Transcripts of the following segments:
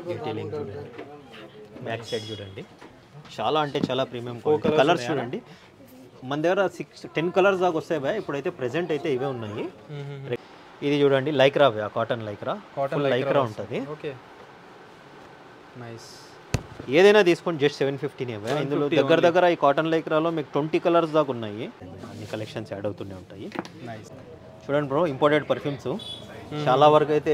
Detailing చూడండి, back side చూడండి, చాలా అంటే చాలా ప్రీమియం కలర్స్ చూడండి. మన దగ్గర 10 కలర్స్ దాకా వస్తాయి భయ. ఇప్పుడైతే ప్రెసెంట్ అయితే ఇవే ఉన్నాయి. ఇది చూడండి లైక్రా భయ, కాటన్ లైక్రా, లైక్రా ఉంటుంది. ఏదైనా తీసుకోండి జస్ట్ 750 భయ. ఇందులో దగ్గర దగ్గర ఈ కాటన్ లైక్రాలో మీకు 20 కలర్స్ దాకా ఉన్నాయి. అన్ని కలెక్షన్స్ యాడ్ అవుతూనే ఉంటాయి. చూడండి బ్రో, ఇంపోర్టెడ్ పర్ఫ్యూమ్స్ చాలా వరకు అయితే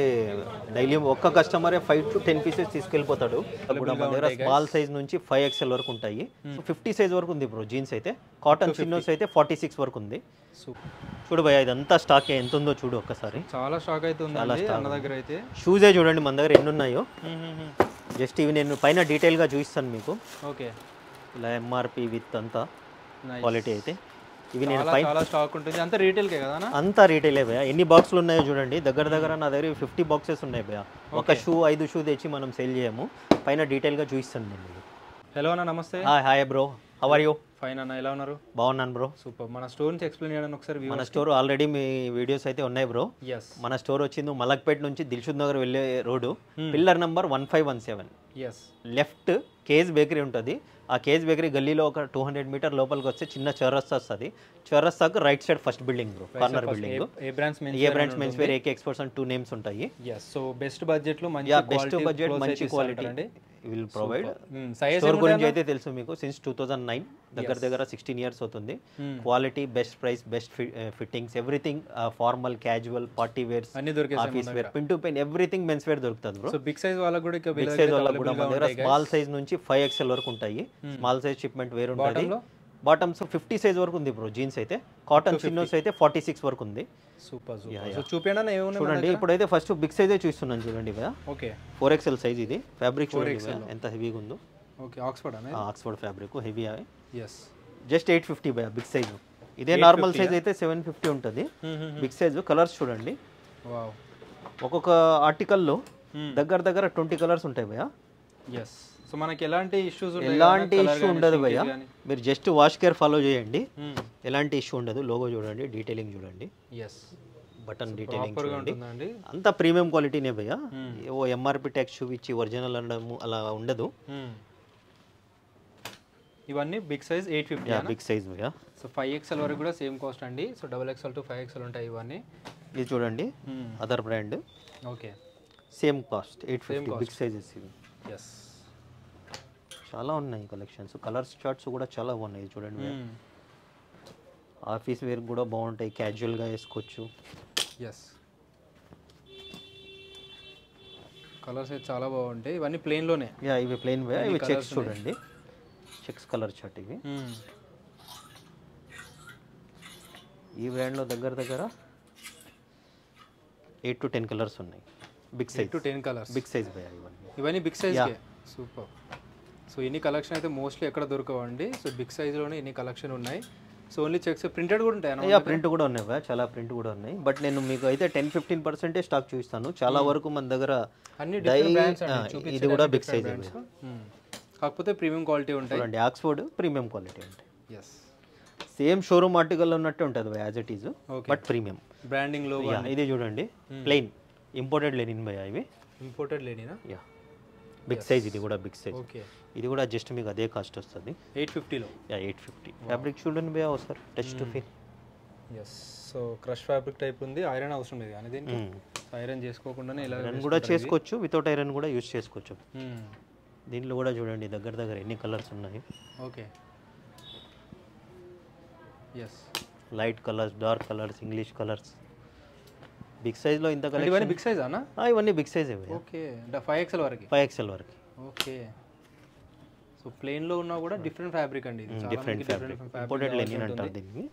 డైలీ ఒక్క కస్టమరే 5 to 10 పీసెస్ తీసుకెళ్ళిపోతాడు. కూడా మన దగ్గర స్మాల్ సైజ్ నుంచి 5XL వరకు ఉంటాయి. 50 సైజ్ వరకు ఉంది బ్రో. జీన్స్ అయితే కాటన్ చిన్నోస్ అయితే 46 వరకు ఉంది. చూడు భయ, ఇదంతా స్టాక్ ఎంత ఉందో చూడు ఒక్కసారి. చాలా స్టాక్ అయితే ఉంది అన్న దగ్గర. అయితే షూజే చూడండి మన దగ్గర ఎన్ని ఉన్నాయో. జస్ట్ ఇవి నేను పైన డీటెయిల్గా చూపిస్తాను మీకు. ఓకే, ఇలా ఎంఆర్పి విత్ అంతా క్వాలిటీ అయితే ఇవి నేను చాలా స్టాక్ ఉంటుంది. అంతా రీటైల్కే కదా? అంతా రీటైలే భయ. ఎన్ని బాక్సులు ఉన్నాయో చూడండి. దగ్గర దగ్గర నా దగ్గర 50 బాక్సెస్ ఉన్నాయి భయ. ఒక షూ 5 షూ తెచ్చి మనం సేల్ చేయము. పైన డీటెయిల్గా చూపిస్తాను నేను. హలో అన్న, నమస్తే. Hi bro, how are you? Fine అన్న, ఎలా ఉన్నారు? బాగున్నాను బ్రో. సూపర్. మన స్టోర్ నుంచి ఎక్స్ప్లెయిన్ చేయడానికి ఒకసారి. మన స్టోర్ ఆల్రెడీ మీ వీడియోస్ అయితే ఉన్నాయి బ్రో. మన స్టోర్ వచ్చింది మలక్పేట నుంచి దిల్షుద్ నగర్ వెళ్ళే road, pillar number 1517. Left cage bakery ఉంటుంది. ఆ కేజ్ బేకరీ గల్లీలో ఒక 200 మీటర్ లోపలికి వస్తే చిన్న చౌరస్తా వస్తుంది. చౌరస్తాకు right side first building bro, corner building. A brands men's wear, AK experts అని 2 నేమ్స్ ఉంటాయి. సో బెస్ట్ బడ్జెట్ లో బెస్ట్ బడ్జెట్ మంచి క్వాలిటీ విల్ ప్రొవైడ్. స్టోర్ గురించి అయితే తెలుసు మీకు, సిన్స్ 2009 దగ్గర దగ్గర 16 years అవుతుంది. Quality, best price, best fittings, everything formal, casual, party wears, office wear, pin to pin everything men's wear దొరుకుతుంది బ్రో. బిగ్ సైజ్ వాళ్ళకి కూడా బిగ్ సైజ్ వాళ్ళకి కూడా మన దగ్గర స్మాల్ సైజ్ నుంచి 5XL వరకు ఉంటాయి. స్మాల్ సైజ్ షిప్మెంట్ వేరు ఉంటుంది. బాటమ్స్ 50 సైజ్ వరకు ఉంది బ్రో. జీన్స్ అయితే కాటన్ చిన్నోస్ అయితే 46 వరకు ఉంది. సూపర్. సో చూపియండి చూడండి. ఇప్పుడైతే ఫస్ట్ బిగ్ సైజే చూస్తున్నాను చూడండి. ఓకే, 4XL సైజ్ ఇది. ఫ్యాబ్రిక్ చూడండి ఎంత హెవీగా ఉందో. Okay, Oxford fabric heavy. Just 850 భయ బిగ్ సైజ్. ఇదే నార్మల్ సైజ్ అయితే 750 ఉంటుంది. Big size. కలర్స్ చూడండి, ఒక్కొక్క ఆర్టికల్లో దగ్గర దగ్గర 20 కలర్స్ ఉంటాయి భయ. సో మనకి ఎలాంటి ఇష్యూస్ ఉండదు భయ్య. మీరు జస్ట్ వాష్ కేర్ ఫాలో చేయండి, ఎలాంటి ఇష్యూ ఉండదు. లోగో చూడండి, డీటెయిలింగ్ చూడండి, బటన్ డీటెయిలింగ్ చూడండి, అంతా ప్రీమియం క్వాలిటీనే భయ్య. ఏవో ఎంఆర్పి ట్యాక్స్ చూపించి ఒరిజినల్ అనడము అలా ఉండదు. ఇవన్నీ బిగ్ సైజ్ 850. బిగ్ సైజ్ భయ్య. సో 5XL వరకు కూడా సేమ్ కాస్ట్ అండి. సో XXL to 5XL ఉంటాయి ఇవన్నీ. ఇది చూడండి, other brand. Okay, same cost 850 big sizes ఇవి. చాలా ఉన్నాయి కలెక్షన్స్. కలర్స్ చార్ట్స్ కూడా చాలా బాగున్నాయి చూడండి. ఆఫీస్ వేర్ కూడా బాగుంటాయి, క్యాజువల్గా వేసుకోవచ్చు. కలర్స్ అయితే చాలా బాగుంటాయి. ఇవన్నీ ప్లెయిన్లోనే. ఇవి ప్లెయిన్ వే. ఇవి చెక్స్ చూడండి, చెక్స్ కలర్ చార్ట్ ఇవి. ఈ బ్రాండ్లో దగ్గర దగ్గర 8 to 10 కలర్స్ ఉన్నాయి. Big size 8 to 10 colours big size భయ. ఇవన్నీ బిగ్ సైజ్. సూపర్. సో ఇన్ని కలెక్షన్ అయితే మోస్ట్లీ ఎక్కడ దొరకవండి. సో బిగ్ సైజ్లోనే ఇన్ని కలెక్షన్ ఉన్నాయి. సో ఓన్లీ చెక్స్ ప్రింటెడ్ కూడా ఉంటాయి. ప్రింట్ కూడా ఉన్నాయి భయ, చాలా ప్రింట్ కూడా ఉన్నాయి. బట్ నేను మీకు అయితే 10-15% స్టాక్ చూపిస్తాను. చాలా వరకు మన దగ్గర అన్ని ఇది కూడా బిగ్ సైజ్, కాకపోతే ప్రీమియం క్వాలిటీ ఉంటాయి. ఆక్స్ఫర్డ్ ప్రీమియం క్వాలిటీ ఉంటాయి. సేమ్ షోరూమ్ ఆర్టికల్ ఉన్నట్టు ఉంటుంది భయ, as it is, but premium branding లో. ఇది చూడండి, ప్లెయిన్ ఇంపోర్టెడ్ లెనిన్ భయ. ఇవి ఇంపోర్టెడ్ లెనినా? Big size. ఇది కూడా బిగ్ సైజ్. ఇది కూడా జస్ట్ మీకు అదే కాస్ట్ వస్తుంది 850లో. 850. ఫ్యాబ్రిక్ చూడండి భయ ఒకసారి, touch to feel. So crush fabric type ఉంది. ఐరన్ అవసరం లేదు కానీ దీనికి. ఐరన్ చేసుకోకుండానే ఇలా కూడా చేసుకోవచ్చు, వితౌట్ ఐరన్ కూడా యూజ్ చేసుకోవచ్చు. దీంట్లో కూడా చూడండి దగ్గర దగ్గర ఎన్ని కలర్స్ ఉన్నాయి. Okay, light colours, dark colours, English colours. Big సైజ్లో ఇంత కలర్. ఇవన్నీ బిగ్ సైజ్ అన్న? ఇవన్నీ బిగ్ సైజ్. ఓకే, 5XL వరకు. 5XL వరకు. ఓకే. సో ప్లెయిన్లో ఉన్నా కూడా డిఫరెంట్ ఫ్యాబ్రిక్ అండి. డిఫరెంట్ ఫ్యాబ్రిక్, ఇంపోర్టెడ్ లెనిన్ అంటారు దీన్ని.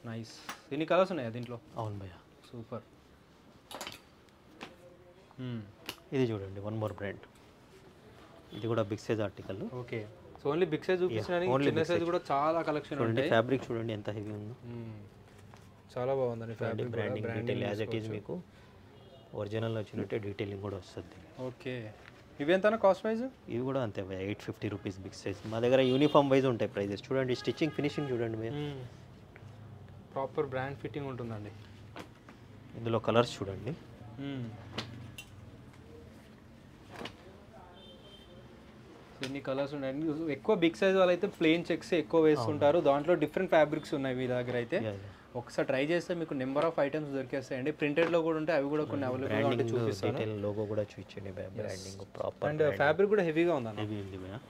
నైస్. ఎన్ని కలర్స్ ఉన్నాయా దీంట్లో? అవును భయ్య. సూపర్. ఇది చూడండి, వన్ మోర్ బ్రాండ్. ఇది కూడా big size article. Okay. So only big size చూపిస్తున్నాను. చిన్న సైజ్ కూడా చాలా కలెక్షన్ ఉంది. ఫ్యాబ్రిక్ చూడండి ఎంత హెవీ ఉందో. చాలా బాగుందండి fabric. Branding detail as it is మీకు ఒరిజినల్ వచ్చినట్టే డీటెయిలింగ్ కూడా వస్తుంది. ఓకే. ఇవి ఎంత కాస్ట్ వైజ్? ఇవి కూడా అంతే 850 రూపీస్ బిగ్ సైజ్. మా దగ్గర యూనిఫామ్ వైజ్ ఉంటాయి ప్రైజెస్. చూడండి, స్టిచ్చింగ్ ఫినిషింగ్ చూడండి మీరు, ప్రాపర్ బ్రాండ్ ఫిట్టింగ్ ఉంటుందండి. ఇందులో కలర్స్ చూడండి. ఎన్ని కలర్స్ ఉన్నాయండి. ఎక్కువ బిగ్ సైజ్ వాళ్ళు అయితే ప్లెయిన్ చెక్స్ ఎక్కువ వేస్తుంటారు. దాంట్లో డిఫరెంట్ ఫ్యాబ్రిక్స్ ఉన్నాయి మీ దగ్గర అయితే. ఒకసారి ట్రై చేస్తే మీకు నెంబర్ ఆఫ్ ఐటమ్స్ దొరికేస్తాయండి. ప్రింటెడ్లో కూడా ఉంటాయి, అవి కూడా కొన్ని అవైలబుల్గా ఉంటే చూపిస్తాను. లోగో కూడా చూపించండి, బ్రాండింగ్ ప్రాపర్. అండ్ ఫ్యాబ్రిక్ కూడా హెవీగా ఉందన్న. హెవీ ఉంది భయ్యా.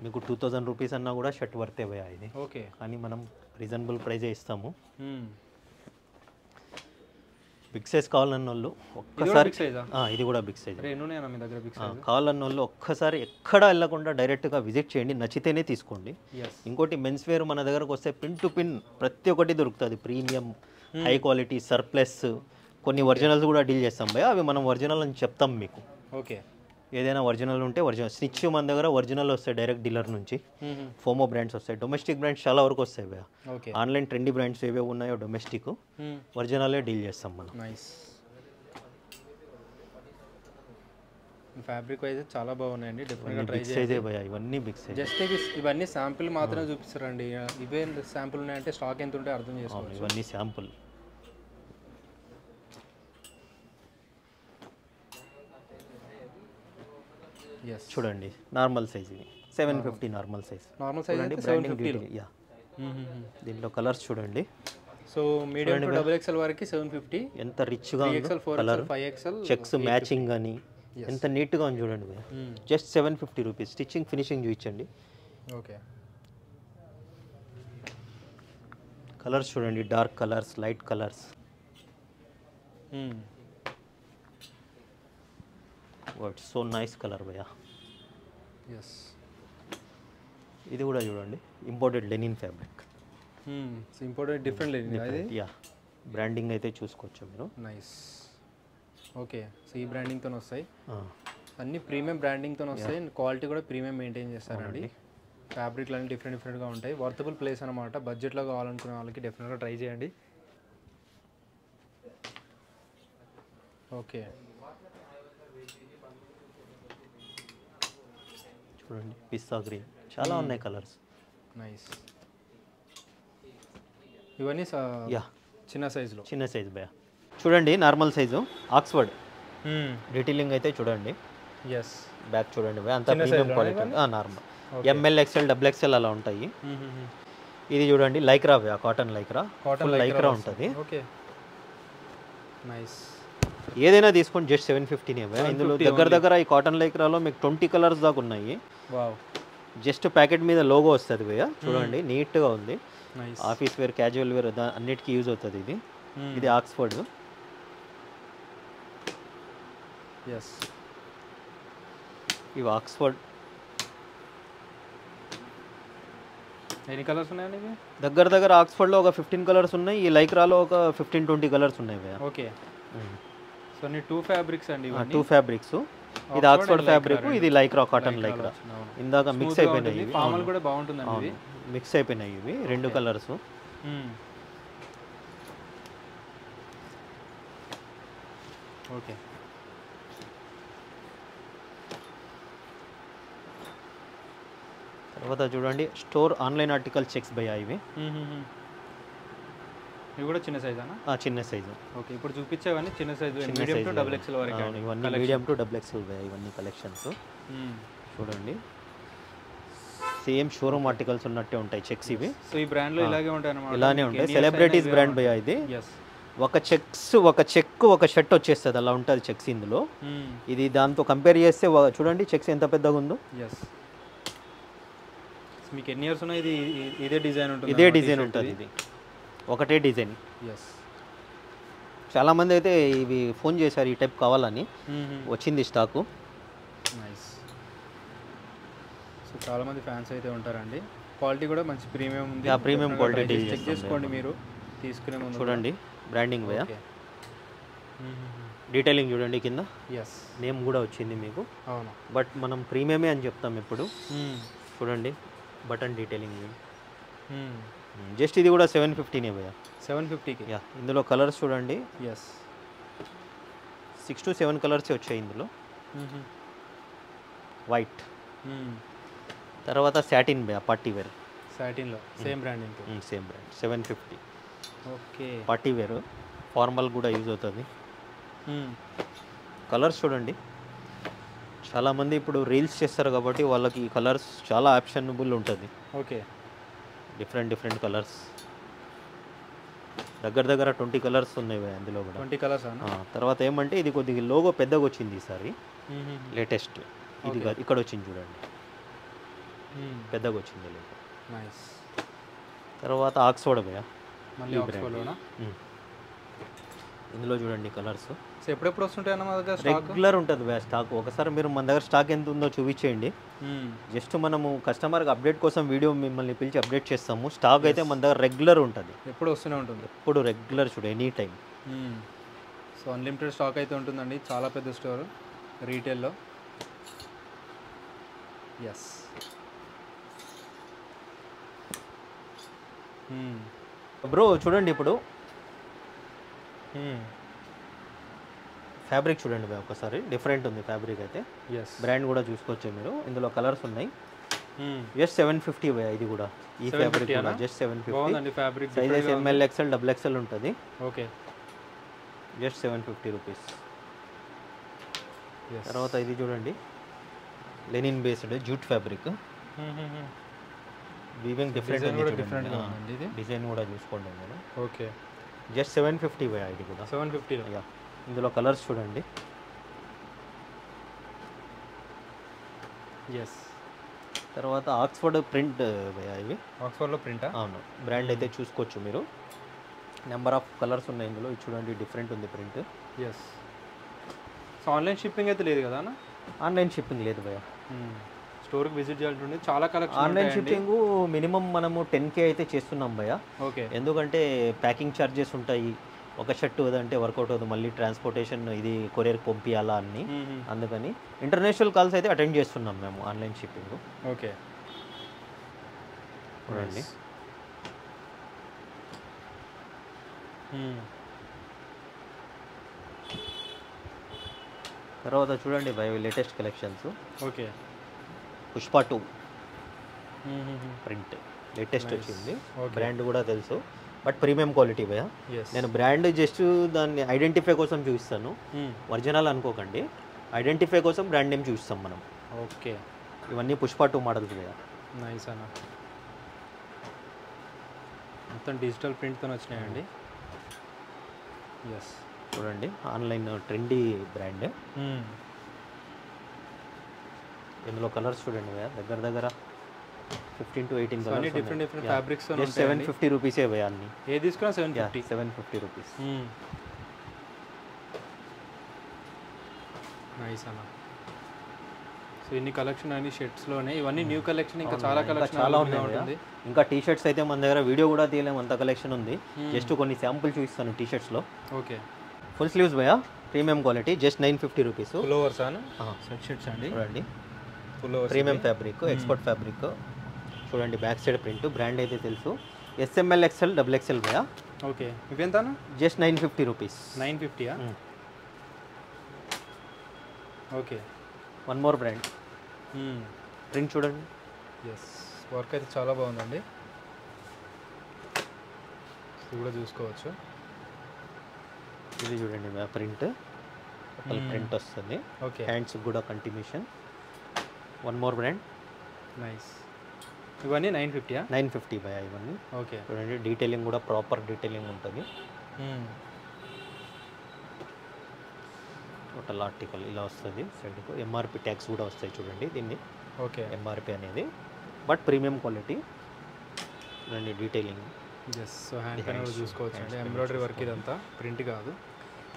మీకు 2000 రూపీస్ అన్నా కూడా షర్ట్ వర్తే భయ్యా ఇది. ఓకే, కానీ మనం రీజనబుల్ ప్రైజే ఇస్తాము. బిగ్ సైజ్ కావాలన్న వాళ్ళు ఒక్కసారి, ఇది కూడా బిగ్ సైజ్ కావాలన్న వాళ్ళు ఒక్కసారి ఎక్కడ వెళ్ళకుండా డైరెక్ట్గా విజిట్ చేయండి, నచ్చితేనే తీసుకోండి. ఇంకోటి మెన్స్ వేర్ మన దగ్గరకు వస్తే పిన్ టు పిన్ ప్రతి ఒక్కటి దొరుకుతుంది. ప్రీమియం, హై క్వాలిటీ, సర్ప్లస్, కొన్ని ఒరిజినల్స్ కూడా డీల్ చేస్తాం భయ్యా. అవి మనం ఒరిజినల్ అని చెప్తాం మీకు. ఓకే, ఏదైనా ఒరిజినల్ ఉంటే ఒరిజినల్. స్నిచ్ మన దగ్గర ఒరిజినల్ వస్తాయి డైరెక్ట్ డీలర్ నుంచి. ఫోమో బ్రాండ్స్ వస్తాయి, డొమెస్టిక్ బ్రాండ్స్ చాలా వరకు వస్తాయి భయ్యా. ఆన్లైన్ ట్రెండీ బ్రాండ్స్ ఏవే ఉన్నాయో డొమెస్టిక్, ఒరిజినలే డీల్ చేస్తాం మనం. నైస్. ఫ్యాబ్రిక్ అయితే చాలా బాగున్నాయండి, డెఫినెట్గా ట్రై చేయండి భయ్యా. ఇవన్నీ బిగ్ సైజ్. జస్ట్ ఇవన్నీ శాంపిల్ మాత్రమే చూపిస్తారండి. ఇవే శాంపుల్ ఉన్నాయంటే స్టాక్ ఎంత ఉంటే అర్థం చేసుకోవాలి. ఇవన్నీ శాంపుల్. చూడండి నార్మల్ సైజ్, ఇది 750 నార్మల్ సైజ్. అండి బ్రాండింగ్ డీటెయిల్. యా, దీంట్లో కలర్స్ చూడండి. So medium to double XL వరకు 750. ఎంత రిచ్గా కలర్, చెక్స్ మ్యాచింగ్ అని ఎంత నీట్గా ఉంది చూడండి. Just 750 rupees. స్టిచ్చింగ్ ఫినిషింగ్ చూపించండి. ఓకే, కలర్స్ చూడండి, dark colours, light colours. What so nice colour భయ్యా. ఎస్, ఇది కూడా చూడండి, imported linen fabric. Imported different linen అది. యా, బ్రాండింగ్ అయితే చూసుకోవచ్చు మీరు. నైస్. ఓకే, సో ఈ బ్రాండింగ్తో వస్తాయి, అన్ని ప్రీమియం బ్రాండింగ్తో వస్తాయి. క్వాలిటీ కూడా ప్రీమియం మెయింటైన్ చేస్తారండి. ఫ్యాబ్రిక్లు అన్ని డిఫరెంట్గా ఉంటాయి. వర్తబుల్ ప్లేస్ అనమాట. బడ్జెట్లో కావాలనుకునే వాళ్ళకి డెఫినెట్గా ట్రై చేయండి. ఓకే, చూడండి, పిస్తా గ్రీన్, చాలా ఉన్నాయి కలర్స్. నైస్. ఇవన్నీ చిన్న సైజులో, చిన్న సైజ్ భయ్యా. చూడండి నార్మల్ సైజు, ఆక్స్ఫర్డ్ డీటెయిలింగ్ అయితే చూడండి. ఎస్, బ్యాక్ చూడండి భయ్యా, అంతా premium quality. Normal ML, XL, double XL అలా ఉంటాయి. ఇది చూడండి లైక్రా భయ్యా, కాటన్ లైక్రా. లైక్రా ఉంటుంది. Okay, nice. ఏదైనా తీసుకోండి జస్ట్ 750 భయ్యా. ఇందులో దగ్గర ఈ కాటన్ లైక్రాలో మీకు 20 కలర్స్ దాకా ఉన్నాయి. జస్ట్ ప్యాకెట్ మీద లోగో వస్తుంది భయ్యా, చూడండి నీట్గా ఉంది. ఆఫీస్ వేర్, క్యాజువల్ వేర్ అన్నిటికీ యూజ్ అవుతుంది ఇది. ఇది ఆక్స్ఫర్డ్. ఎస్, ఇవి ఆక్స్ఫర్డ్. ఎన్ని కలర్స్ ఉన్నాయండి ఇవి? దగ్గర ఆక్స్ఫర్డ్లో ఒక 15 కలర్స్ ఉన్నాయి. ఈ లైక్రాలో ఒక 15-20 కలర్స్ ఉన్నాయి భయ్యా. ఓకే, సో అన్ని 2 ఫ్యాబ్రిక్స్ అండి. 2 ఫ్యాబ్రిక్స్. ఇది ఆక్స్ఫర్డ్ ఫ్యాబ్రిక్, ఇది లైక్రా, కాటన్ లైక్రా. ఇందాక మిక్స్ అయిపోయినాయి ఇవి. ఫార్మల్ కూడా బాగుంటుందండి ఇవి. మిక్స్ అయిపోయినాయి ఇవి 2 కలర్స్. ఓకే, తర్వాత చూడండి స్టోర్ ఆన్లైన్ ఆర్టికల్ చెక్స్ భయ్యా ఇవి. ఇవి కూడా చిన్న సైజ్ అన్న? చిన్న సైజు. ఓకే, ఇప్పుడు చూపించేవన్నీ చిన్న size, medium to double XL వరకు. ఇవన్నీ మీడియం టు డబుల్ ఎక్స్ఎల్ భయ్యా ఇవన్నీ కలెక్షన్స్. చూడండి సేమ్ షోరూమ్ ఆర్టికల్స్ ఉన్నట్టే ఉంటాయి చెక్స్ ఇవి. సో ఈ బ్రాండ్లో ఇలాగే ఉంటాయి అన్నమాట. ఇలానే ఉంటాయి. సెలబ్రిటీస్ బ్రాండ్ భయ్యా ఇది. ఒక చెక్ ఒక షర్ట్ వచ్చేస్తుంది, అలా ఉంటుంది చెక్స్ ఇందులో. ఇది దాంతో కంపేర్ చేస్తే చూడండి చెక్స్ ఎంత పెద్దగా ఉందో. మీకు ఎన్ని ఇయర్స్ ఉన్నాయి? ఇదే డిజైన్ ఉంటుంది. ఇదే డిజైన్ ఉంటుంది, ఇది ఒకటే డిజైన్. చాలామంది అయితే ఇవి ఫోన్ చేశారు ఈ టైప్ కావాలని, వచ్చింది స్టాకు. నైస్. సో చాలామంది ఫ్యాన్స్ అయితే ఉంటారండి. క్వాలిటీ కూడా మంచి ప్రీమియం ఉంది. ప్రీమియం క్వాలిటీ చెక్ చేసుకోండి మీరు తీసుకునే ముందు. చూడండి బ్రాండింగ్ భయ్యా, డీటెయిలింగ్ చూడండి కింద. నేమ్ కూడా వచ్చింది మీకు. అవును, బట్ మనం ప్రీమియమే అని చెప్తాం ఎప్పుడు. చూడండి బటన్ డీటెయిలింగ్. జస్ట్ ఇది కూడా 750 భయ్యా. 750కి. యా, ఇందులో కలర్స్ చూడండి. 6 to 7 కలర్స్ వచ్చాయి ఇందులో. వైట్, తర్వాత సాటిన్ భయ్యా, పార్టీ వేర్. సాటిన్లో same branding. Same brand 750. Okay, party wear, formal కూడా యూజ్ అవుతుంది. కలర్స్ చూడండి చాలామంది ఇప్పుడు రీల్స్ చేస్తారు కాబట్టి వాళ్ళకి ఈ కలర్స్ చాలా ఆప్షనబుల్ ఉంటుంది. ఓకే, డిఫరెంట్ కలర్స్ దగ్గర 20 కలర్స్ ఉన్నాయి భయ్యా అందులో కూడా. 20 కలర్స్. తర్వాత ఏమంటే ఇది కొద్దిగా లోగో పెద్దగా వచ్చింది ఈసారి, లేటెస్ట్. ఇది ఇక్కడ వచ్చింది చూడండి, పెద్దగా వచ్చింది లోగో. నైస్. తర్వాత ఆక్స్ఫోర్డ్ భయ్యా, మళ్ళీ ఆక్స్ఫోర్డ్లోనా? ఇందులో చూడండి కలర్స్. సో ఎప్పుడెప్పుడు వస్తుంటాయి అన్న మా దగ్గర స్టాక్? రెగ్యులర్ ఉంటుంది భయ్యా స్టాక్. ఒకసారి మీరు మన దగ్గర స్టాక్ ఎంత ఉందో చూపించేయండి. జస్ట్ మనము కస్టమర్కి అప్డేట్ కోసం వీడియో మిమ్మల్ని పిలిచి అప్డేట్ చేస్తాము. స్టాక్ అయితే మన దగ్గర రెగ్యులర్ ఉంటుంది, ఎప్పుడు వస్తూనే ఉంటుంది. ఎప్పుడు రెగ్యులర్ చూడు, any time. So unlimited stock అయితే ఉంటుందండి, చాలా పెద్ద స్టోర్ రీటైల్లో. ఎస్. బ్రో చూడండి ఇప్పుడు ఫ్యాబ్రిక్ చూడండి భయ్యా ఒకసారి, డిఫరెంట్ ఉంది ఫ్యాబ్రిక్ అయితే. ఎస్. బ్రాండ్ కూడా చూసుకోవచ్చు మీరు. ఇందులో కలర్స్ ఉన్నాయి. జస్ట్ 750 భయ్యా ఇది కూడా. ఈ ఫ్యాబ్రిక్ కూడా జస్ట్ 750. బాగుందండి fabric. Sizes ML XL XXL ఉంటుంది. Okay, just 750 rupees. తర్వాత ఇది చూడండి, linen based jute fabric. Weaving different ఉంది చూడండి, డిజైన్ కూడా చూసుకోండి మీరు. ఓకే, జస్ట్ 750 భయ్యా ఇది కూడా. 750. యా, ఇందులో కలర్స్ చూడండి. ఎస్. తర్వాత ఆక్స్ఫర్డ్ ప్రింట్ భయ్యా ఇవి. ఆక్స్ఫర్డ్లో ప్రింటా? అవును, బ్రాండ్ అయితే చూసుకోవచ్చు మీరు. నెంబర్ ఆఫ్ కలర్స్ ఉన్నాయి ఇందులో. ఇది చూడండి, డిఫరెంట్ ఉంది print. Yes. So online shipping అయితే లేదు కదా అన్న? ఆన్లైన్ షిప్పింగ్ లేదు భయ్యా. స్టోర్కి విజిట్ చేయాలంటే చాలా కలెక్షన్. ఆన్లైన్ షిప్పింగ్ మినిమం మనము 10K అయితే చేస్తున్నాం భయ్యా. ఓకే. ఎందుకంటే ప్యాకింగ్ ఛార్జెస్ ఉంటాయి, ఒక షర్ట్ అదంటే వర్కౌట్ అవుతుంది, మళ్ళీ ట్రాన్స్పోర్టేషన్ ఇది కొరియర్కి పంపించాలా అన్ని. అందుకని ఇంటర్నేషనల్ కాల్స్ అయితే అటెండ్ చేస్తున్నాం మేము ఆన్లైన్ షిప్పింగ్. ఓకే, చూడండి. తర్వాత చూడండి భయ్ latest collections. Okay, Pushpa 2 print latest వచ్చింది. బ్రాండ్ కూడా తెలుసు, బట్ ప్రీమియం క్వాలిటీ భయ్యా. నేను బ్రాండ్ జస్ట్ దాన్ని ఐడెంటిఫై కోసం చూపిస్తాను, ఒరిజినల్ అనుకోకండి. ఐడెంటిఫై కోసం బ్రాండ్ నేమ్ చూపిస్తాం మనం. ఓకే, ఇవన్నీ పుష్ప 2 మోడల్స్ భయ్యా. నైస్ అన్న. మొత్తం డిజిటల్ ప్రింట్తో వచ్చినాయండి. ఎస్, చూడండి ఆన్లైన్ ట్రెండీ బ్రాండ్. ఇందులో కలర్స్ చూడండి భయ్యా, దగ్గర 15 to 18 కలర్స్. Different fabrics. 750 రూపీసే భయ్యా అన్ని. ఏ తీసుకున్నా 750 రూపీస్. నైస్ అన్న. సో ఇన్ని కలెక్షన్ అన్ని షర్ట్స్లోనే, ఇవన్నీ న్యూ కలెక్షన్. ఇంకా చాలా కలెక్షన్ చాలా ఉన్నాయి. ఇంకా టీ షర్ట్స్ అయితే మన దగ్గర వీడియో కూడా తీయలేము, అంత కలెక్షన్ ఉంది. జస్ట్ కొన్ని శాంపుల్ చూపిస్తాను టీ షర్ట్స్లో. ఓకే, ఫుల్ స్లీవ్స్ భయ్యా, premium quality, just 950 rupees. Pullovers అన్న, సెట్ షర్ట్స్ అండి. చూడండి ప్రీమియం ఫ్యాబ్రిక్, ఎక్స్పర్ట్ ఫ్యాబ్రిక్. చూడండి బ్యాక్ సైడ్ ప్రింట్. బ్రాండ్ అయితే తెలుసు, SML XL XXL భయ్యా. ఓకే, ఇవెంత? Just 950 rupees. 950. Okay, one more brand print చూడండి. ఎస్, వర్క్ అయితే చాలా బాగుందండి, ఇది కూడా చూసుకోవచ్చు. ఇది చూడండి ప్రింట్, ప్రింట్ వస్తుంది. ఓకే, హ్యాండ్స్ కూడా continuation. One more brand. Nice. ఇవన్నీ 950. 950 భయ్యా ఇవన్నీ. ఓకే, చూడండి డీటెయిలింగ్ కూడా ప్రాపర్ డీటెయిలింగ్ ఉంటుంది. టోటల్ ఆర్టికల్ ఇలా వస్తుంది. సైడ్కు MRP ట్యాగ్స్ కూడా వస్తాయి చూడండి దీన్ని. ఓకే, MRP అనేది, బట్ ప్రీమియం క్వాలిటీ. చూడండి డీటెయిలింగ్. ఎస్. సో హ్యాండ్ పైన కూడా చూసుకోవచ్చు అండి, ఎంబ్రాయిడరీ వర్క్. ఇదంతా ప్రింట్ కాదు.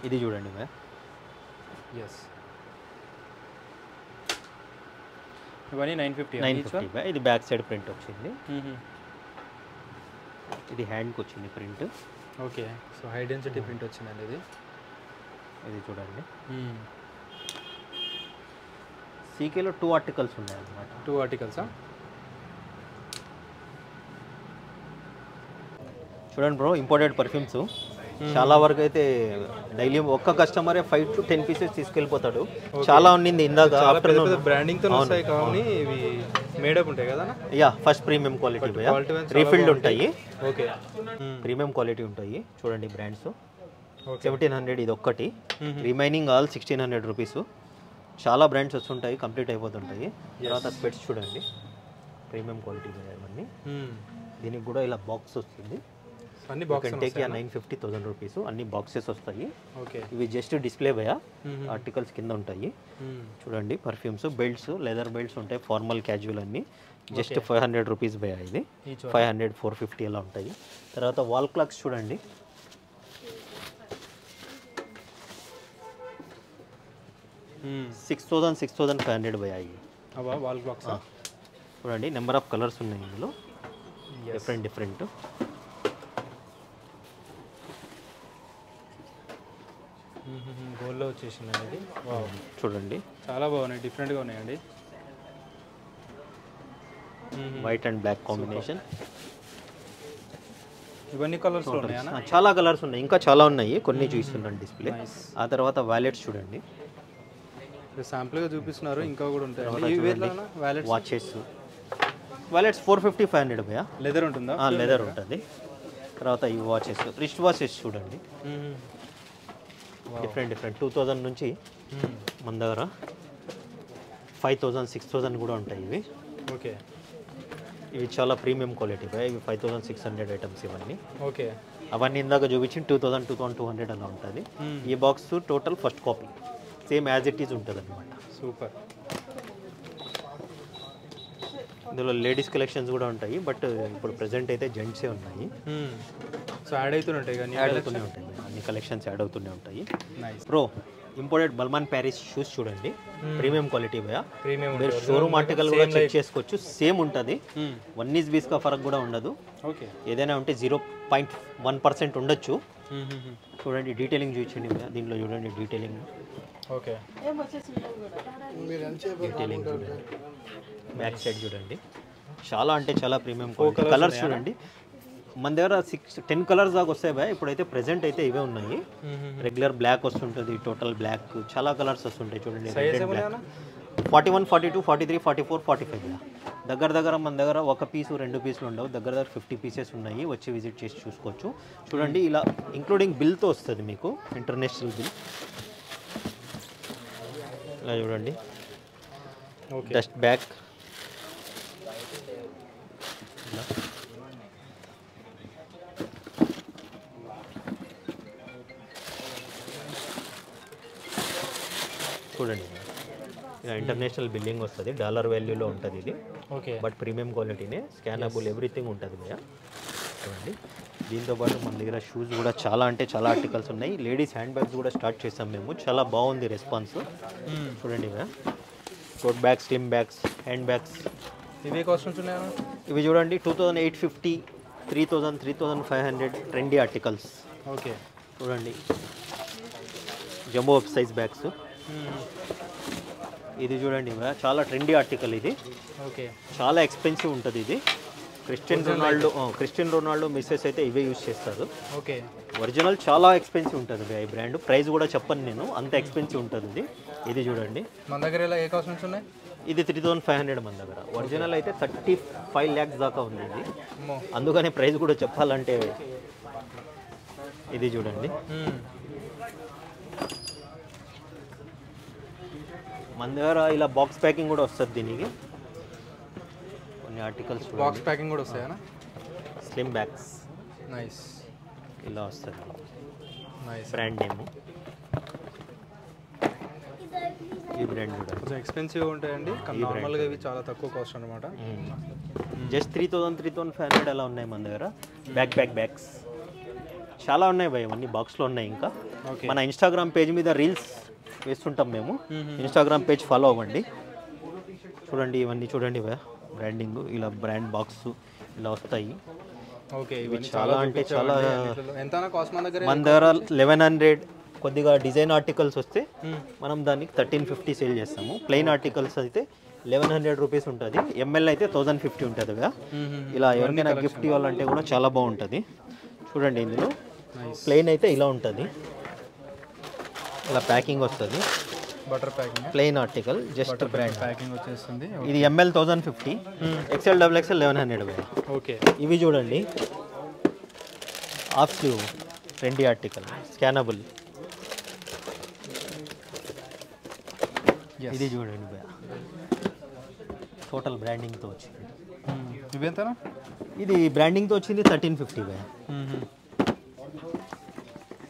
ఇది చూడండి భయ్యా. ఎస్, ఇవన్నీ 950 భయ్యా. ఇది బ్యాక్ సైడ్ ప్రింట్ వచ్చింది. ఇది హ్యాండ్కి వచ్చింది print. Okay, so high density print వచ్చిందండి ఇది. ఇది చూడండి. CKలో 2 ఆర్టికల్స్ ఉన్నాయి అన్నమాట. 2 ఆర్టికల్సా? చూడండి బ్రో, ఇంపోర్టెడ్ పర్ఫ్యూమ్స్ చాలా వరకు అయితే డైలీ ఒక్క కస్టమరే 5 to 10 పీసెస్ తీసుకెళ్ళిపోతాడు. చాలా ఉన్నింది ఇందాక. బ్రాండింగ్ తో వస్తాయి కానీ ఇవి మేడప్ ఉంటాయి కదా. యా, ఫస్ట్ ప్రీమియం క్వాలిటీ భయ్యా, రీఫిల్డ్ ఉంటాయి. ఓకే, ప్రీమియం క్వాలిటీ ఉంటాయి. చూడండి బ్రాండ్స్. 1700 ఇది ఒక్కటి, రిమైనింగ్ ఆల్ 1600 రూపీస్. చాలా బ్రాండ్స్ వస్తుంటాయి, కంప్లీట్ అయిపోతుంటాయి. తర్వాత స్పెట్స్ చూడండి, ప్రీమియం క్వాలిటీ ఇవన్నీ. దీనికి కూడా ఇలా బాక్స్ వస్తుంది. అన్ని బాక్స్ టేక్ 950,000 రూపీస్. అన్ని బాక్సెస్ వస్తాయి. ఓకే. ఇవి జస్ట్ డిస్ప్లే భయ, ఆర్టికల్స్ కింద ఉంటాయి. చూడండి పర్ఫ్యూమ్స్, బెల్ట్స్, లెదర్ బెల్ట్స్ ఉంటాయి, ఫార్మల్ క్యాజువల్ అన్ని. జస్ట్ 500 రూపీస్ భయ. ఇది 500, 450 అలా ఉంటాయి. తర్వాత వాల్ క్లాక్స్ చూడండి, $6,500 భయ. ఇవి వాల్ క్లాక్స్ చూడండి, నెంబర్ ఆఫ్ కలర్స్ ఉన్నాయి ఇందులో, డిఫరెంట్. గోల్డ్లో వచ్చేసింది అనేది. చూడండి చాలా బాగున్నాయి, డిఫరెంట్గా ఉన్నాయండి. White and black combination. ఇవన్నీ కలర్స్ ఉన్నాయా? చాలా కలర్స్ ఉన్నాయి, ఇంకా చాలా ఉన్నాయి, కొన్ని చూపిస్తున్నాను డిస్ప్లే. ఆ తర్వాత వ్యాలెట్స్ చూడండి, శాంపుల్గా చూపిస్తున్నారు, ఇంకా కూడా ఉంటాయి. వాచెస్, వ్యాలెట్స్ 450-500 భయ. లెదర్ ఉంటుందా? లెదర్ ఉంటుంది. తర్వాత ఈ వాచెస్, రిస్ట్ వాచెస్ చూడండి, డిఫరెంట్ 2000 నుంచి మన దగ్గర 5,000, 6,000 కూడా ఉంటాయి ఇవి. ఓకే. ఇవి చాలా ప్రీమియం క్వాలిటీ భయ. ఇవి 5,600 ఐటమ్స్ ఇవన్నీ. ఓకే. అవన్నీ ఇందాక చూపించి 2,000, 2,200 అలా ఉంటుంది. ఈ box total first copy, same as it is ఉంటుంది అనమాట. సూపర్. ఇందులో లేడీస్ కలెక్షన్స్ కూడా ఉంటాయి, బట్ ఇప్పుడు ప్రెసెంట్ అయితే జెంట్సే ఉన్నాయి. సో యాడ్ అవుతూనే ఉంటాయి, యాడ్ అవుతూనే ఉంటాయి, అన్ని కలెక్షన్స్ యాడ్ అవుతూనే ఉంటాయి. ప్రో ఇంపోర్టెడ్ బల్మాన్ ప్యారిస్ షూస్ చూడండి, ప్రీమియం క్వాలిటీ భయ. మీరు షోరూమ్ ఆర్టికల్ కూడా చెక్ చేసుకోవచ్చు, సేమ్ ఉంటుంది. 1 20 ఫరక్ కూడా ఉండదు. ఓకే. ఏదైనా ఉంటే 0.1% ఉండొచ్చు. చూడండి డీటెయిలింగ్ చూపించండి భయ, దీంట్లో చూడండి డీటెయిలింగ్. ఓకే. డీటెయిలింగ్ చూడండి, బ్యాక్ సైడ్ చూడండి, చాలా అంటే చాలా ప్రీమియం క్వాలిటీ. కలర్స్ చూడండి, మన దగ్గర 10 కలర్స్ దాకా వస్తాయి భయ. ఇప్పుడైతే ప్రెసెంట్ అయితే ఇవే ఉన్నాయి. రెగ్యులర్ బ్లాక్ వస్తుంటుంది, టోటల్ బ్లాక్, చాలా కలర్స్ వస్తుంటాయి చూడండి. 41, 42, 43, 44, 45 దగ్గర మన దగ్గర 1 పీసు 2 పీసులు ఉండవు, దగ్గర 50 పీసెస్ ఉన్నాయి. వచ్చి విజిట్ చేసి చూసుకోవచ్చు. చూడండి ఇలా ఇంక్లూడింగ్ బిల్తో వస్తుంది మీకు, ఇంటర్నేషనల్ బిల్. ఇలా చూడండి, డస్ట్ బ్యాగ్, చూడండి ఇలా ఇంటర్నేషనల్ బిల్లింగ్ వస్తుంది, డాలర్ వాల్యూలో ఉంటుంది ఇది. ఓకే. బట్ ప్రీమియం క్వాలిటీనే, స్కానబుల్ ఎవ్రీథింగ్ ఉంటుంది భయ. చూడండి దీంతోపాటు మన దగ్గర షూస్ కూడా చాలా అంటే చాలా ఆర్టికల్స్ ఉన్నాయి. లేడీస్ హ్యాండ్ బ్యాగ్స్ కూడా స్టార్ట్ చేసాం మేము, చాలా బాగుంది రెస్పాన్స్. చూడండి భయ, tote bags, slim bags, hand bags. ఇవి కాస్ట్ ఉంటున్నాయా? ఇవి చూడండి 2,850, 3,000, 3,500 ట్రెండీ ఆర్టికల్స్. ఓకే. చూడండి జంబో సైజ్ బ్యాగ్స్. ఇది చూడండి చాలా ట్రెండీ ఆర్టికల్ ఇది. ఓకే. చాలా ఎక్స్పెన్సివ్ ఉంటుంది ఇది. క్రిస్టియన్ రొనాల్డో మిస్సెస్ అయితే ఇవే యూజ్ చేస్తారు. ఓకే. ఒరిజినల్ చాలా ఎక్స్పెన్సివ్ ఉంటుంది ఈ బ్రాండ్. ప్రైస్ కూడా చెప్పను నేను, అంత ఎక్స్పెన్సివ్ ఉంటుంది ఇది. ఇది చూడండి, మన దగ్గర ఎలా ఏ కాస్ట్ నుంచి ఉన్నాయి? ఇది 3,500 మన దగ్గర. ఒరిజినల్ అయితే 35 lakhs దాకా ఉంది ఇది, అందుకని ప్రైస్ కూడా చెప్పాలంటే. ఇది చూడండి, మన దగ్గర ఇలా బాక్స్ ప్యాకింగ్ కూడా వస్తుంది దీనికి. కొన్ని ఆర్టికల్స్ బాక్స్ ప్యాకింగ్ కూడా వస్తాయా? Slim bags. నైస్. ఇలా వస్తుంది, నైస్ బ్రాండ్ నేమ్. ఈ బ్రాండ్ కూడా కొంచెం ఎక్స్పెన్సివ్గా ఉంటాయండి, కానీ నార్మల్గా ఇవి చాలా తక్కువ కాస్ట్ అనమాట. జస్ట్ 3,000, 3,500 అలా ఉన్నాయి మన దగ్గర. బ్యాగ్స్ చాలా ఉన్నాయి భయ్, అన్ని బాక్స్లో ఉన్నాయి. ఇంకా మన ఇన్స్టాగ్రామ్ పేజ్ మీద రీల్స్ వేస్తుంటాం మేము, ఇన్స్టాగ్రామ్ పేజ్ ఫాలో అవ్వండి. చూడండి ఇవన్నీ చూడండి భయ, బ్రాండింగ్ ఇలా బ్రాండ్ బాక్స్ ఇలా వస్తాయి. ఓకే. ఇవి చాలా అంటే చాలా. ఎంత కాస్ట్ మన దగ్గర? మన దగ్గర 1,100. కొద్దిగా డిజైన్ ఆర్టికల్స్ వస్తే మనం దానికి 1,350 సేల్ చేస్తాము. ప్లెయిన్ ఆర్టికల్స్ అయితే 1,100 రూపీస్ ఉంటుంది. ఎంఎల్ అయితే 1,050 ఉంటుంది కదా. ఇలా ఎవరికైనా గిఫ్ట్ ఇవ్వాలంటే కూడా చాలా బాగుంటుంది. చూడండి ఇందులో ప్లెయిన్ అయితే ఇలా ఉంటుంది, ఇలా ప్యాకింగ్ వస్తుంది. Butter packing, plain article, just brand packing వచ్చేస్తుంది. ఇది ఎంఎల్ 1,050, XL XXL 1,100. ఓకే. ఇవి చూడండి half slew trendy article, scannable. ఇది చూడండి భయ, టోటల్ బ్రాండింగ్తో వచ్చింది. ఇవేంతనా? ఇది బ్రాండింగ్తో వచ్చింది 1350 భయ.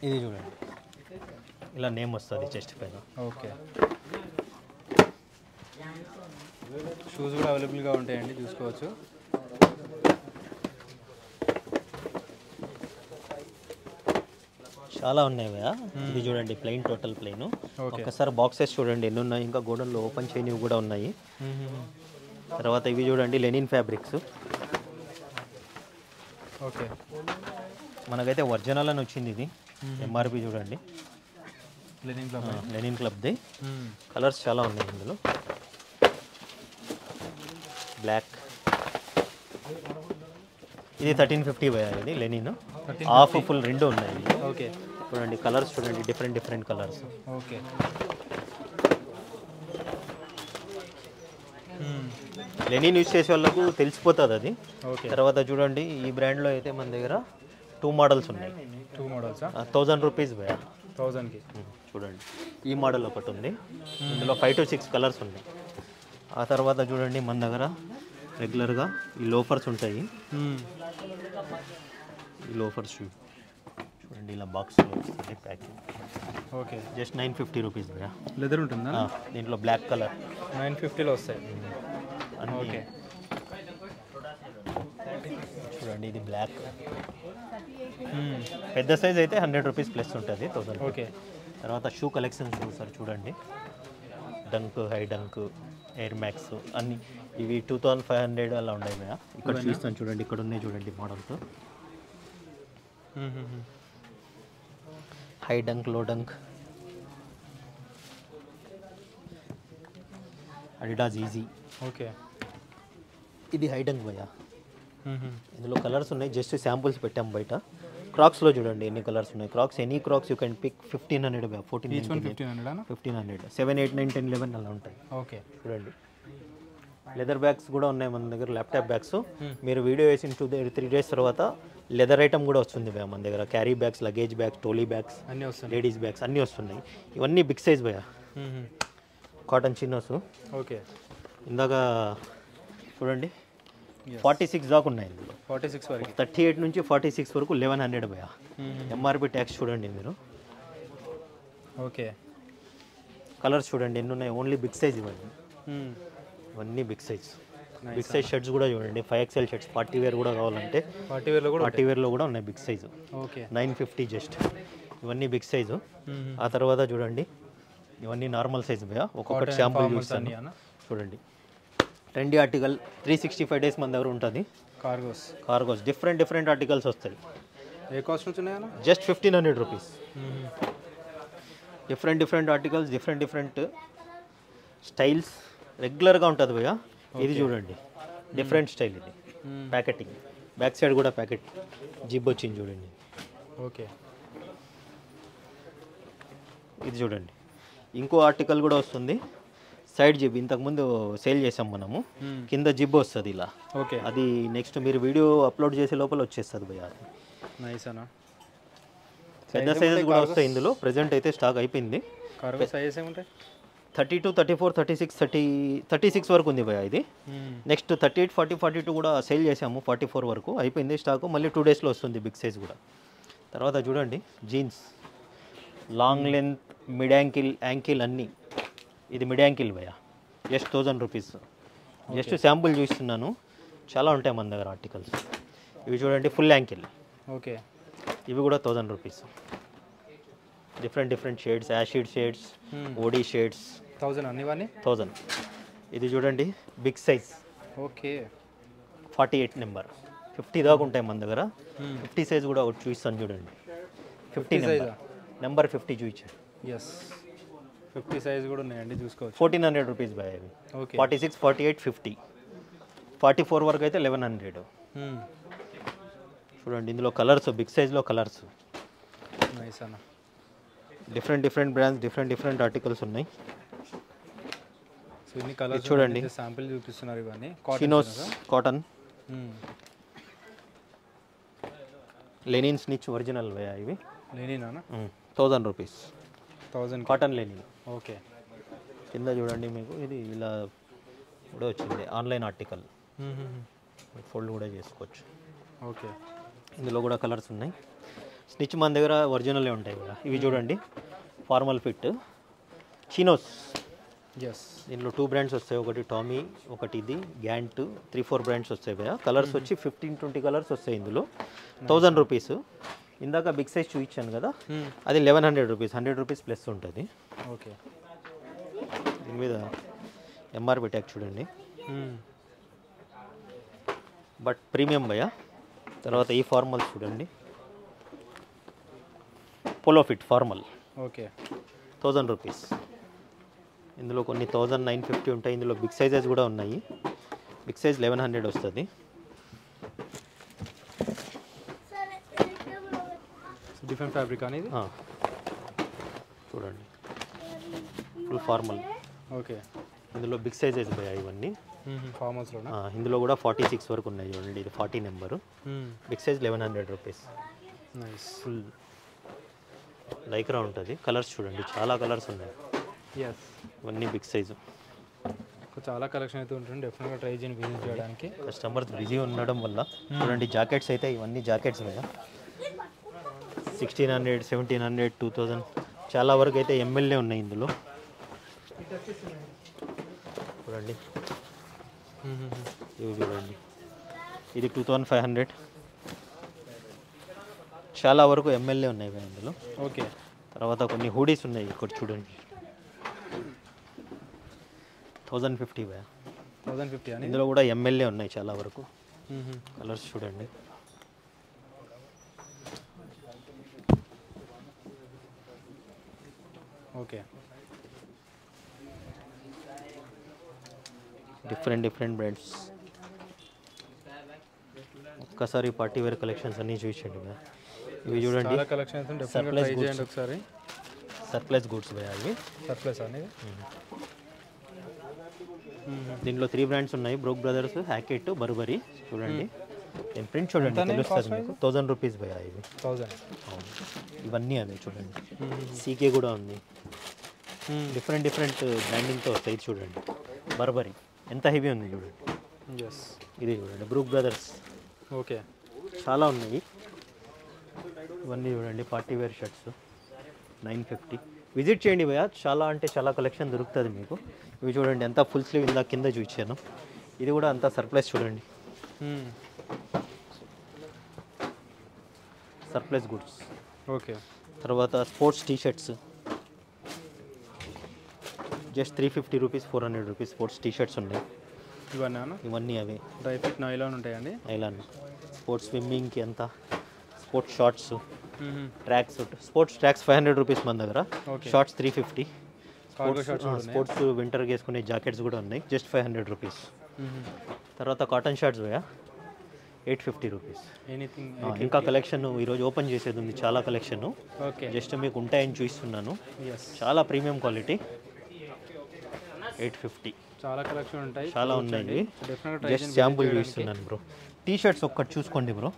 ఇది చూడండి, ఇలా నేమ్ వస్తుంది చెస్ట్ పైన. ఓకే. షూస్ కూడా అవైలబుల్గా ఉంటాయండి, చూసుకోవచ్చు. చాలా ఉన్నాయి భయ. ఇది చూడండి ప్లెయిన్, టోటల్ ప్లెయిన్. ఒక్కసారి బాక్సెస్ చూడండి ఎన్ని ఉన్నాయి, ఇంకా గోడౌన్లో ఓపెన్ చేయనివి కూడా ఉన్నాయి. తర్వాత ఇవి చూడండి లెనిన్ ఫ్యాబ్రిక్స్. ఓకే. మనకైతే ఒరిజినల్ అని వచ్చింది ఇది. ఎంఆర్పి చూడండి, లెనిన్ క్లబ్ది. కలర్స్ చాలా ఉన్నాయి ఇందులో. బ్లాక్, ఇది 1350 భయ. ఇది లెనిన్ హాఫ్ ఫుల్ రెండు ఉన్నాయి. ఓకే. చూడండి కలర్స్ చూడండి, different different colours. Okay. Linen use చేసే వాళ్ళకు తెలిసిపోతుంది అది. ఓకే. తర్వాత చూడండి ఈ బ్రాండ్లో అయితే మన దగ్గర 2 మోడల్స్ ఉన్నాయి. 2 మోడల్స్ 1000 రూపీస్ భయ. 1000కి. చూడండి ఈ మోడల్ ఒకటి ఉంది, ఇందులో 5 to 6 కలర్స్ ఉన్నాయి. ఆ తర్వాత చూడండి మన దగ్గర రెగ్యులర్గా ఈ లోఫర్స్ ఉంటాయి. ఈ లోఫర్స్ చూడండి ఇలా బాక్స్లో వస్తుంది ప్యాకింగ్. ఓకే. జస్ట్ 950 రూపీస్ భయ. లెదర్ ఉంటుందా? దీంట్లో బ్లాక్ కలర్ 950లో వస్తాయి. ఓకే. చూడండి ఇది బ్లాక్. పెద్ద సైజ్ అయితే 100 రూపీస్ ప్లస్ ఉంటుంది, 1000. ఓకే. తర్వాత షూ కలెక్షన్స్ ఒకసారి చూడండి. Dunk, high dunk, air max అన్ని ఇవి 2500 అలా ఉన్నాయి భయ. ఇక్కడ చూస్తాను చూడండి, ఇక్కడ ఉన్నాయి చూడండి మోడల్స్. హై డంక్, లో డంక్, అడిడాస్ ఈజీ. ఓకే. ఇది హై డంక్ భయ. ఇందులో కలర్స్ ఉన్నాయి, జస్ట్ శాంపుల్స్ పెట్టాం బయట. క్రాక్స్లో చూడండి ఎన్ని కలర్స్ ఉన్నాయి. Crocs any Crocs you can pick 1500 భయ. 1500, 7, 8, 9, 10, 11 అలా ఉంటాయి. ఓకే. చూడండి లెదర్ బ్యాగ్స్ కూడా ఉన్నాయి మన దగ్గర, ల్యాప్టాప్ బ్యాగ్స్. మీరు వీడియో వేసిన 2-3 days తర్వాత లెదర్ ఐటమ్ కూడా వస్తుంది భయ మన దగ్గర. Carry bags, luggage bags, trolley bags, అన్నీ వస్తాయి, లేడీస్ బ్యాగ్స్ అన్నీ వస్తున్నాయి. ఇవన్నీ బిగ్ సైజ్ భయ. కాటన్ చిన్నోస్. ఓకే. ఇందాక చూడండి 46 దాకా ఉన్నాయి ఇందులో. 46 వరకు. 38 నుంచి 46 వరకు 1100 భయ. ఎంఆర్పి ట్యాక్స్ చూడండి మీరు. ఓకే. కలర్స్ చూడండి ఎన్ని ఉన్నాయి, ఓన్లీ బిగ్ సైజ్ ఇవ్వండి. ఇవన్నీ big size. Big size shirts కూడా చూడండి, 5XL షర్ట్స్. పార్టీ వేర్ కూడా కావాలంటే పార్టీ వేర్లో కూడా ఉన్నాయి బిగ్ సైజు. ఓకే. 950 జస్ట్. ఇవన్నీ బిగ్ సైజు. ఆ తర్వాత చూడండి ఇవన్నీ నార్మల్ సైజ్ భయ. ఒక్కొక్కటి శాంపుల్ చూస్తాను చూడండి. ట్రెండీ ఆర్టికల్ 365 days మన దగ్గర ఉంటుంది. కార్గోస్ డిఫరెంట్ ఆర్టికల్స్ వస్తాయి. ఏ కాస్ట్ నుంచి ఉన్నాయన్న? Just 1500 rupees. Different articles, different styles రెగ్యులర్గా ఉంటుంది భయ. ఇది చూడండి డిఫరెంట్ స్టైల్. ఇది ప్యాకెటింగ్, బ్యాక్ సైడ్ కూడా ప్యాకెట్ జిప్ వచ్చింది చూడండి. ఓకే. ఇది చూడండి ఇంకో ఆర్టికల్ కూడా వస్తుంది, సైడ్ జిబ్. ఇంతకుముందు సేల్ చేసాం మనము. కింద జిబ్ వస్తుంది ఇలా. ఓకే. అది నెక్స్ట్ మీరు వీడియో అప్లోడ్ చేసే లోపల వచ్చేస్తుంది భయ. నైస్ అన్న. పెద్ద సైజెస్ కూడా వస్తాయి ఇందులో. ప్రెజెంట్ అయితే స్టాక్ అయిపోయింది. సైజెస్ ఏముంటాయి? 32, 34, 36, 36 వరకు ఉంది భయ. ఇది నెక్స్ట్ 38, 40, 42 కూడా సేల్ చేసాము. 44 వరకు అయిపోయింది స్టాక్. మళ్ళీ 2 daysలో వస్తుంది బిగ్ సైజ్ కూడా. తర్వాత చూడండి jeans, long length, mid ankle అన్నీ. ఇది మిడ్ యాంకిల్ భయ. Just 1000 rupees. జస్ట్ శాంపుల్ చూస్తున్నాను, చాలా ఉంటాయి మన దగ్గర ఆర్టికల్స్. ఇవి చూడండి ఫుల్ యాంకిల్. ఓకే. ఇవి కూడా 1000 రూపీస్. డిఫరెంట్ షేడ్స్, యాషిడ్ షేడ్స్, ఓడీ షేడ్స్. 1000 అన్నివన్నీ 1000. ఇది చూడండి బిగ్ సైజ్. ఓకే. 48 నెంబర్. 50 దాకా ఉంటాయి మన దగ్గర. 50 సైజ్ కూడా ఒకటి చూపిస్తాను చూడండి. 50 నెంబర్ 50 చూపించాను. ఎస్, 50 సైజ్ కూడా ఉన్నాయండి, చూసుకోవచ్చు. 1400 రూపీస్ బాయ్ అవి. ఓకే. 46, 48, 50. 44 వరకు అయితే 1100. చూడండి ఇందులో కలర్స్, బిగ్ సైజ్లో కలర్స్. నైస్ అన్న. డిఫరెంట్ బ్రాండ్స్, డిఫరెంట్ ఆర్టికల్స్ ఉన్నాయి. సో ఇన్ని కలర్స్ చూడండి, శాంపిల్ చూపిస్తున్నారు. ఇవన్నీ చినోస్ కాటన్, లెనిన్ స్నిచ్ ఒరిజినల్ వే ఇవి. లెనిన్ అన్న 1000 రూపీస్. 1000 cotton Lenin. ఓకే. కింద చూడండి మీకు ఇది ఇలా కూడా వచ్చింది ఆన్లైన్ ఆర్టికల్, ఫోల్డ్ కూడా చేసుకోవచ్చు. ఓకే, ఇందులో కూడా కలర్స్ ఉన్నాయి. స్టిచ్ మన దగ్గర ఒరిజినలే ఉంటాయి కదా. ఇవి చూడండి ఫార్మల్ ఫిట్ చినోస్. ఎస్, దీనిలో 2 బ్రాండ్స్ వస్తాయి, ఒకటి టామీ, ఒకటి ఇది గ్యాంట్, 3-4 బ్రాండ్స్ వస్తాయి భయ్యా. కలర్స్ వచ్చి 15-20 కలర్స్ వస్తాయి ఇందులో. 1000 రూపీస్. ఇందాక బిగ్ సైజ్ చూపించాను కదా, అది 1100 రూపీస్, 100 రూపీస్ ప్లస్ ఉంటుంది. ఓకే, దీని మీద ఎంఆర్పి ట్యాగ్ చూడండి, బట్ ప్రీమియం భయ్యా. తర్వాత ఈ ఫార్మల్ చూడండి, polo fit formal. Okay, 1000 rupees. ఇందులో కొన్ని 1950 ఉంటాయి. ఇందులో బిగ్ సైజెస్ కూడా ఉన్నాయి. బిగ్ సైజ్ 1100 వస్తుంది. డిఫరెంట్ ఫ్యాబ్రిక్ అనేది. చూడండి ఫుల్ ఫార్మల్. ఓకే, ఇందులో బిగ్ సైజెస్ పోయాయి ఇవన్నీ. ఫార్మల్స్లో ఇందులో కూడా 46 వరకు ఉన్నాయి చూడండి. ఇది 40 number. Big size 1100 rupees. Nice. Full lycra ఉంటుంది. కలర్స్ చూడండి, చాలా కలర్స్ ఉన్నాయి. ఎస్, ఇవన్నీ బిగ్ సైజు. చాలా కలెక్షన్ అయితే ఉంటుంది, డెఫినెట్గా ట్రై చేయండి విజిట్ చేయడానికి. కస్టమర్స్ బిజీ ఉండడం వల్ల చూడండి జాకెట్స్ అయితే ఇవన్నీ జాకెట్స్ మీద 1600, 1700, 2000 చాలా వరకు అయితే ఎంఎల్ఏ ఉన్నాయి ఇందులో. చూడండి ఇవి చూడండి, ఇది 2500. చాలా వరకు ఎంఎల్ఏ ఉన్నాయి ఇందులో. ఓకే, తర్వాత కొన్ని హూడీస్ ఉన్నాయి ఇక్కడ చూడండి, 1050 భయ. 1050 అని. ఇందులో కూడా ఎంఎల్ఏ ఉన్నాయి చాలా వరకు. కలర్స్ చూడండి. Okay, different brands. ఒక్కసారి పార్టీ వేర్ కలెక్షన్స్ అన్నీ చూపించండి భయ. ఇవి చూడండి, చాలా కలెక్షన్స్ డెఫినెట్గా ట్రై చేయండి ఒకసారి. సర్ప్లస్ గుడ్స్ భయ ఇవి. సర్ప్లస్ అనేది. దీంట్లో 3 బ్రాండ్స్ ఉన్నాయి, బ్రోక్ బ్రదర్స్, హ్యాకెట్, బర్బరీ. చూడండి ప్రింట్ చూడండి, తెలుస్తుంది మీకు. 1000 రూపీస్ భయ ఇవి. 1000. ఇవన్నీ అవి చూడండి. సీకే కూడా ఉంది. డిఫరెంట్ బ్రాండింగ్తో వస్తాయి. ఇది చూడండి బర్బరీ ఎంత హెవీ ఉంది చూడండి. ఎస్, ఇది చూడండి బ్రూక్ బ్రదర్స్. ఓకే, చాలా ఉన్నాయి. ఇవన్నీ చూడండి పార్టీ వేర్ షర్ట్స్ 950. విజిట్ చేయండి భయ్యా, చాలా అంటే చాలా కలెక్షన్ దొరుకుతుంది మీకు. ఇవి చూడండి ఎంత ఫుల్ స్లీవ్ ఇందా కింద చూపించాను. ఇది కూడా అంతా సర్ప్లస్ చూడండి, సర్ప్లస్ గుడ్స్. ఓకే, తర్వాత sports t-shirts just 350 rupees, 400 rupees sports t-shirts ఉన్నాయి. ఇవన్నీ అవి డ్రై ఫిట్ నైలాన్ ఉంటాయండి. నైలాన్. స్పోర్ట్స్ స్విమ్మింగ్కి అంతా sports shorts, track suit. Sports tracks 500 rupees మన దగ్గర. షార్ట్స్ 350. స్పోర్ట్స్ వింటర్కి వేసుకునే జాకెట్స్ కూడా ఉన్నాయి, జస్ట్ 500 రూపీస్. తర్వాత కాటన్ షర్ట్స్ భయ్యా 850 రూపీస్. ఎనీథింగ్. ఇంకా కలెక్షన్ ఈరోజు ఓపెన్ చేసేది ఉంది, చాలా కలెక్షన్. ఓకే, జస్ట్ మీకు ఉంటాయని చూపిస్తున్నాను. చాలా ప్రీమియం క్వాలిటీ. 850. చాలా కలెక్షన్ ఉంటాయి, చాలా ఉన్నాయి. డెఫినెట్గా జస్ట్ శాంపుల్ చూపిస్తున్నాను బ్రో. టీ షర్ట్స్ ఒక్కటి చూసుకోండి బ్రో.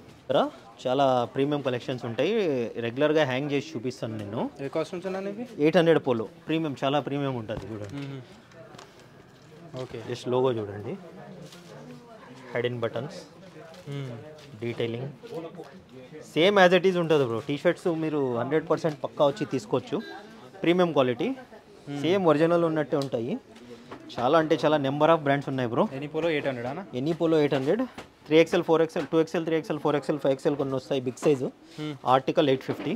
చాలా ప్రీమియం కలెక్షన్స్ ఉంటాయి, రెగ్యులర్గా హ్యాంగ్ చేసి చూపిస్తాను నేను. ఏ కాస్ట్ నుంచి? 800 పోలో. ప్రీమియం, చాలా ప్రీమియం ఉంటుంది చూడండి. ఓకే, జస్ట్ లోగో చూడండి, head in buttons, detailing same as it is ఉంటుంది బ్రో. టీ షర్ట్స్ మీరు 100% పక్కా వచ్చి తీసుకోవచ్చు. ప్రీమియం క్వాలిటీ, సేమ్ ఒరిజినల్ ఉన్నట్టే ఉంటాయి. చాలా అంటే చాలా నెంబర్ ఆఫ్ బ్రాండ్స్ ఉన్నాయి బ్రో. ఎనీ పోలో 800 అన్న. Any polo 800. 3XL, 4XL, 2XL, 3XL, 4XL, 5XL కొన్ని వస్తాయి big size. Article 850.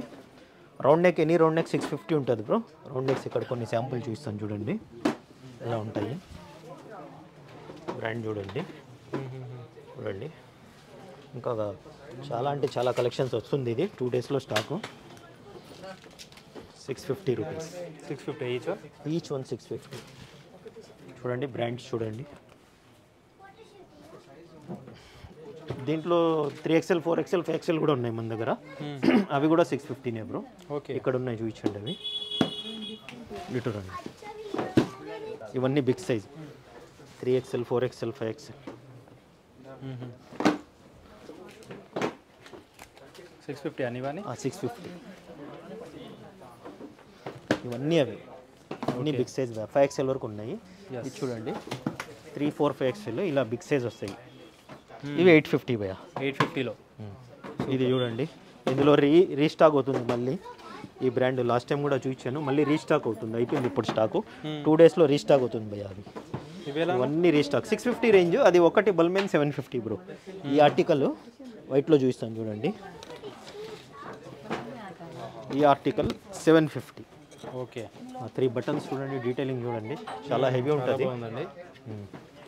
Round neck, any round neck 650 ఉంటుంది బ్రో. రౌండ్ నెక్స్ ఇక్కడ కొన్ని శాంపుల్ చూపిస్తాను చూడండి ఎలా ఉంటాయి. బ్రాండ్ చూడండి చూడండి. ఇంకా చాలా అంటే చాలా కలెక్షన్స్ వస్తుంది. ఇది 2 డేస్లో స్టాకు. 650 రూపీస్. 650 each one 650. చూడండి బ్రాండ్స్ చూడండి. దీంట్లో 3XL, 4XL, 5XL కూడా ఉన్నాయి మన దగ్గర. అవి కూడా 650నే బ్రో. ఓకే, ఇక్కడ ఉన్నాయి చూపించండి అవి. లిటర్ అండి. ఇవన్నీ big size 3XL, 4XL, 5XL. 650 అని ఇవన్నీ. 650. ఇవన్నీ అవి అన్ని బిగ్ సైజ్ 5XL వరకు ఉన్నాయి. ఇది చూడండి 3, 4, 5XL ఇలా బిగ్ సైజ్ వస్తాయి. ఇవి 850 భయ్యా. 850లో. ఇది చూడండి ఇందులో రీస్టాక్ అవుతుంది మళ్ళీ. ఈ బ్రాండ్ లాస్ట్ టైం కూడా చూపించాను, మళ్ళీ రీస్టాక్ అవుతుంది. అయిపోయింది ఇప్పుడు స్టాకు, 2 డేస్లో రీస్టాక్ అవుతుంది భయ్యా. అది ఇవన్నీ రీస్టాక్ 650 రేంజ్. అది ఒకటి బల్మెన్ 750 బ్రో. ఈ ఆర్టికల్ వైట్లో చూపిస్తాను చూడండి. ఈ ఆర్టికల్ 750. ఓకే. 3 బటన్స్ చూడండి, డీటెయిలింగ్ చూడండి, చాలా హెవీ ఉంటుంది.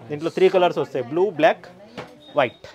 దీంట్లో 3 కలర్స్ వస్తాయి, బ్లూ, బ్లాక్, వైట్.